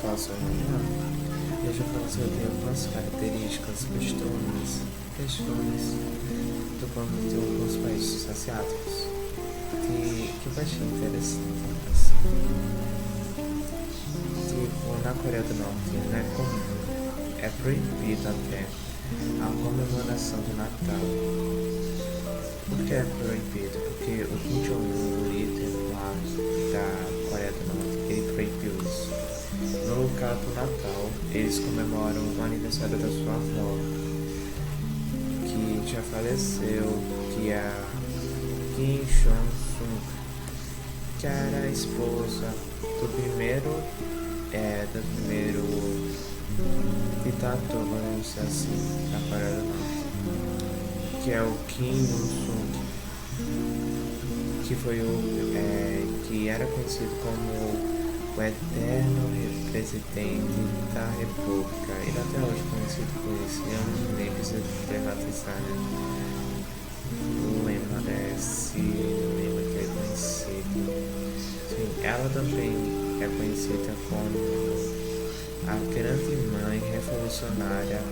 falar sobre deixa eu falar sobre algumas características, questões do plano de alguns países asiáticos que eu achei interessante, assim. Tipo, na Coreia do Norte não é comum, é proibido até a comemoração do Natal. Por que é proibido? Porque o Kim Jong-un, o líder lá da Coreia do Norte, ele proibiu isso. No local do Natal, eles comemoram o aniversário da sua avó, que já faleceu, que é a Kim Jong-sung, que era a esposa do primeiro ditador, vamos dizer assim, da Coreia do Norte, que é o Kim Il-sung, que era conhecido como o eterno presidente da República. Ele até hoje é conhecido por isso. E eu nem preciso dramatizar, o lema se o lema que é conhecido. Sim, ela também é conhecida como a grande mãe revolucionária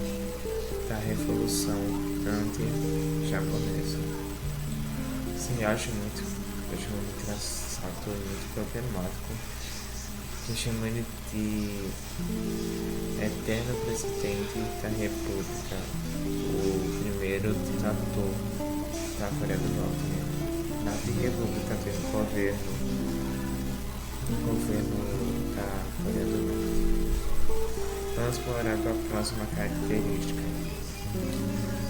da Revolução Anti-Japonesa. Sim, eu acho muito engraçado e muito problemático que chama ele de eterno presidente da República, o primeiro ditador da Coreia do Norte, né? Na República tem o governo da Coreia do Norte. Vamos explorar para a próxima característica.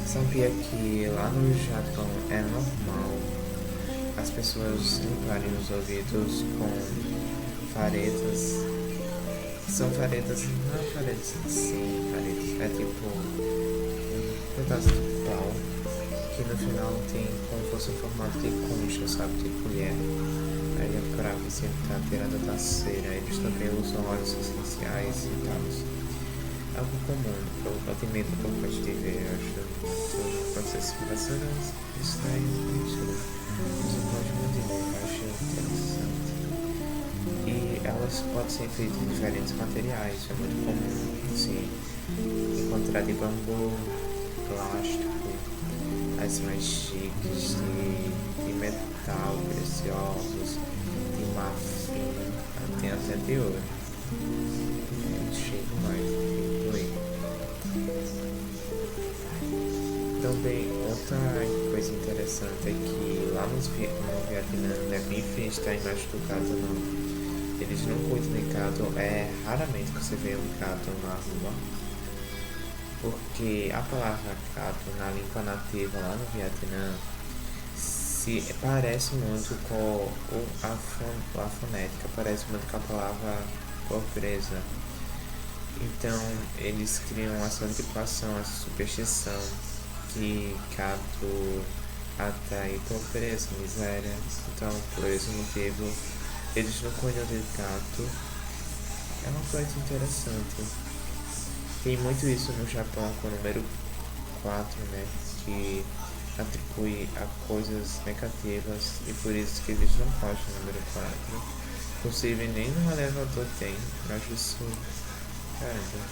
Sabia que lá no Japão é normal as pessoas limparem os ouvidos com varetas? São varetas, não é varetas assim, varetas, é tipo um pedaço de pau que no final tem como se fosse um formato de concha, sabe, de colher. Aí é pra você ficar tirando da cera. Eles também usam óleos essenciais e tal. Algo comum, eu admito que eu gosto de ver, eu acho pode ser civilização estranho, mentira. Mas eu gosto muito de ver, eu acho interessante. E elas podem ser feitas de diferentes materiais, é muito comum, sim, encontrar de bambu, plástico, as mais chiques de metal, preciosos, de marfim, tem até de ouro. É chique mais. Também, outra coisa interessante é que lá no Vietnã não é bem feito estar embaixo do gato, não. Eles não cuidam de gato, é raramente que você vê um gato na rua, porque a palavra gato na língua nativa lá no Vietnã se parece muito com a fonética, parece muito com a palavra pobreza. Então eles criam essa antecipação, essa superstição que gato atrai pobreza, miséria. Então por esse motivo eles não cuidam de gato. É uma coisa interessante. Tem muito isso no Japão com o número 4, né? Que atribui a coisas negativas e por isso que eles não gostam do número 4. Inclusive nem no elevador tem. Eu acho isso. Caramba.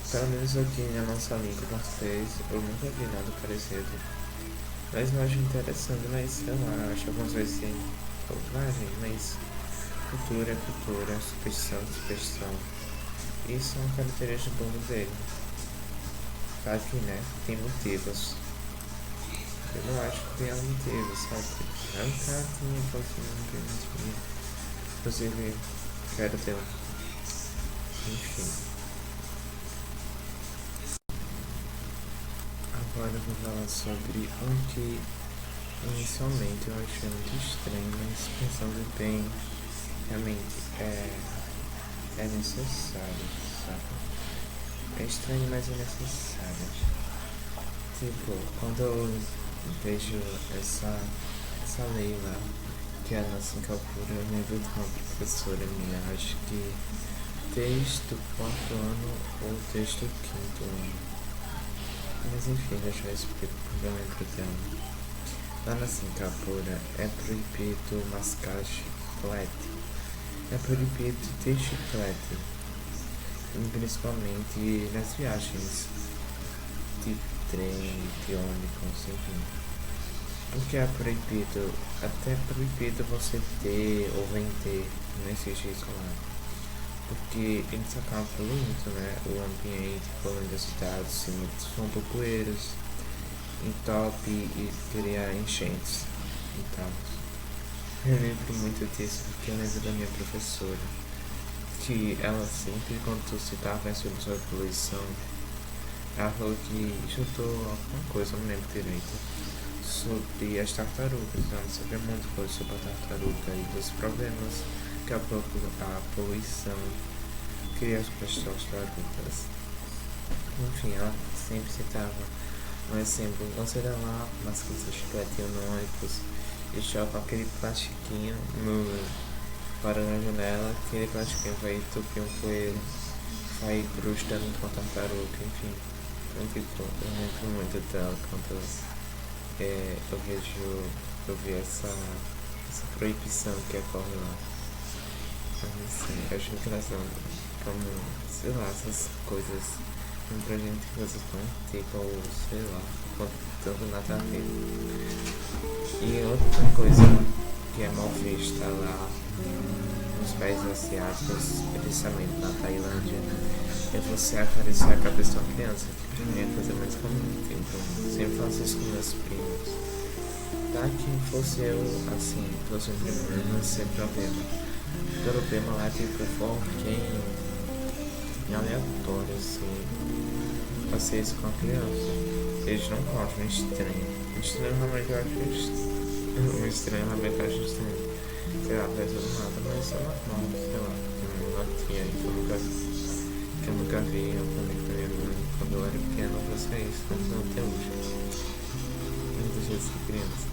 Pelo menos aqui na nossa língua português eu nunca vi nada parecido. Mas eu acho interessante, mas sei lá, acho algumas vezes tem bobagem, mas cultura é cultura, superstição é superstição. Isso é uma característica do povo dele. Claro que, né, tem motivos. Eu não acho que tenha motivos, sabe? É um cartinho, não tem motivo. Inclusive, quero ter um. Enfim. Agora eu vou falar sobre um que inicialmente eu achei muito estranho, mas pensando bem, realmente é necessário, sabe? É estranho, mas é necessário. Tipo, quando eu vejo essa lei lá, que é a nossa Singapura, eu lembro de uma professora minha, acho que desde o 4º ano ou desde o 5º ano. Mas enfim, deixa eu explicar porque eu lembro dela. Lá na Singapura é proibido mascar chiclete. É proibido ter chiclete, principalmente nas viagens de trem, de ônibus, enfim. Porque é proibido, até é proibido você ter ou vender, não existe isso lá. Porque eles acabam poluindo, né? O ambiente, poluindo as cidades, se são poeiras, entope e cria enchentes e tal. Eu lembro muito disso porque eu lembro da minha professora, que ela sempre, quando citava sobre poluição, ela falou que estudou alguma coisa, eu não lembro direito, sobre as tartarugas. Ela sabia muita coisa sobre a tartaruga e dos problemas que a poluição cria para as tartarugas. Enfim, ela sempre citava um exemplo: você dá lá umas coisas de chicletinho no ônibus e joga aquele plastiquinho para na janela, aquele plastiquinho vai entupir um coelho, vai grudando com a tartaruga, enfim. Eu lembro muito dela quando eu vi essa proibição que ocorre lá. Assim, eu acho engraçado como, sei lá, essas coisas pra gente coisas tão antigas ou sei lá, tanto nada a ver. E outra coisa que é mal vista lá nos países asiáticos, principalmente na Tailândia, é você acariciar a cabeça de uma criança, que pra mim é a coisa mais comum. Então, sempre faço isso com meus primos. Tá que fosse eu, assim, fosse um primo, não seria problema. O problema lá é tipo quem aleatório, assim, fazer isso com a criança. Eles não gostam, estranho. Estranho realmente eu acho estranho. O estranho realmente eu acho estranho. Sei lá, parece do nada, mas é normal, sei lá. Uma tia aí que eu nunca vi, eu falei com minha mãe quando eu era pequena, eu fazia isso, mas não até hoje. Muitas vezes de criança.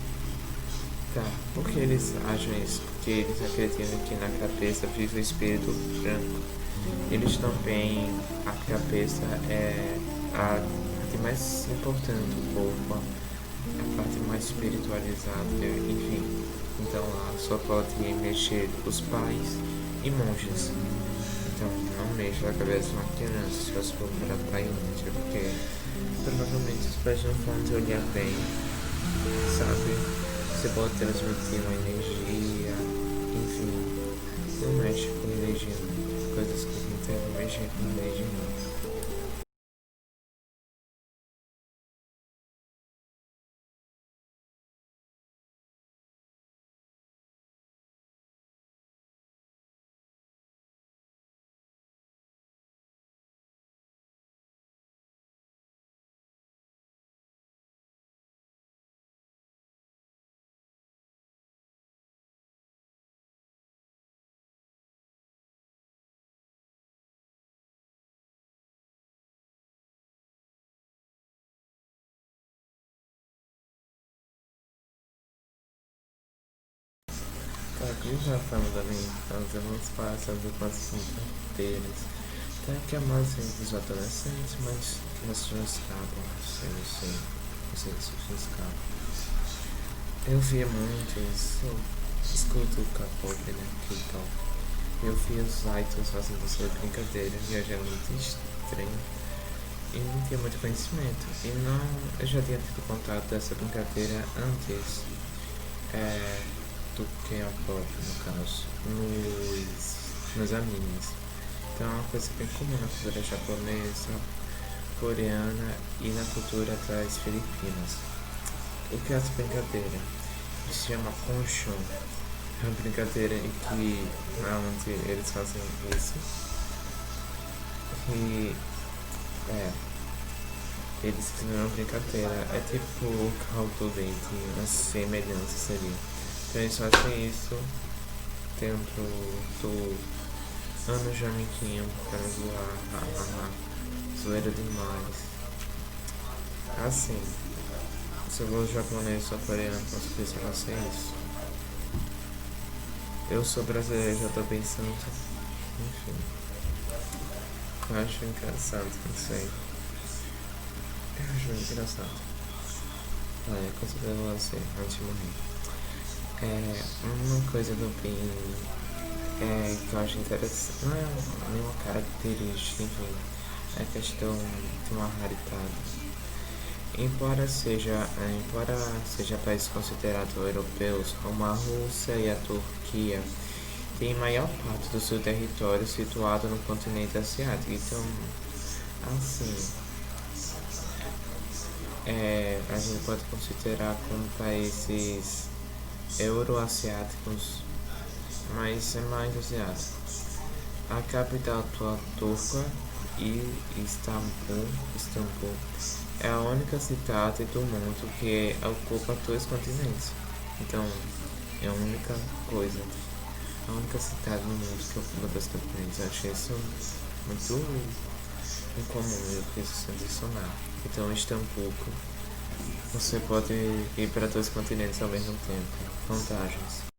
Tá, por que eles agem isso? Porque eles acreditam que na cabeça vive o espírito branco. Eles também, a cabeça é a parte mais importante do corpo, a parte mais espiritualizada, enfim. Então lá só pode mexer os pais e monges. Então não mexa a cabeça de uma criança se você for para a Tailândia, porque provavelmente os pais não vão te olhar bem, sabe? Você pode transmitir uma energia, enfim, não mexe com energia, coisas que não tem a mexer com energia não. Tá, aqui já falando da minha infância, vamos falar sobre quantas brincadeiras. Tem aqui a mais dos adolescentes, mas elas já escapam, não sei se já escapam. Eu via muito isso, escuto o K-pop, né, K-pop. Eu via os idols fazendo essa brincadeira e eu já era muito estranho e não tinha muito conhecimento. E não, eu já tinha tido contato dessa brincadeira antes do K-pop, no caso, nos animes. Então é uma coisa bem comum na cultura japonesa, coreana e na cultura das Filipinas. O que é essa brincadeira? Se chama Conchon. É uma brincadeira em que onde eles fazem isso. E eles fizeram uma brincadeira. É tipo o Call to Date, uma semelhança seria. Então eles fazem isso dentro do ano Jamiquinho para zoar, zoeira demais. Assim, se eu vou japonês ou coreano, posso pensar fazer isso. Eu sou brasileiro, já tô pensando. Enfim. Eu acho engraçado, não sei. Eu acho engraçado. Considero você, antes de morrer. Uma coisa também que eu acho interessante, não é nenhuma característica, enfim, é questão de uma raridade. Embora seja países considerados europeus, como a Rússia e a Turquia têm maior parte do seu território situado no continente asiático. Então, assim, a gente pode considerar como países euroasiáticos, mas é mais asiático. A capital atual turca e Istambul é a única cidade do mundo que ocupa dois continentes. Então, é a única coisa, a única cidade no mundo que ocupa dois continentes. Eu achei isso muito incomum, eu fiz isso adicionar. Então, Istambul, você pode ir para dois continentes ao mesmo tempo. Vantagens.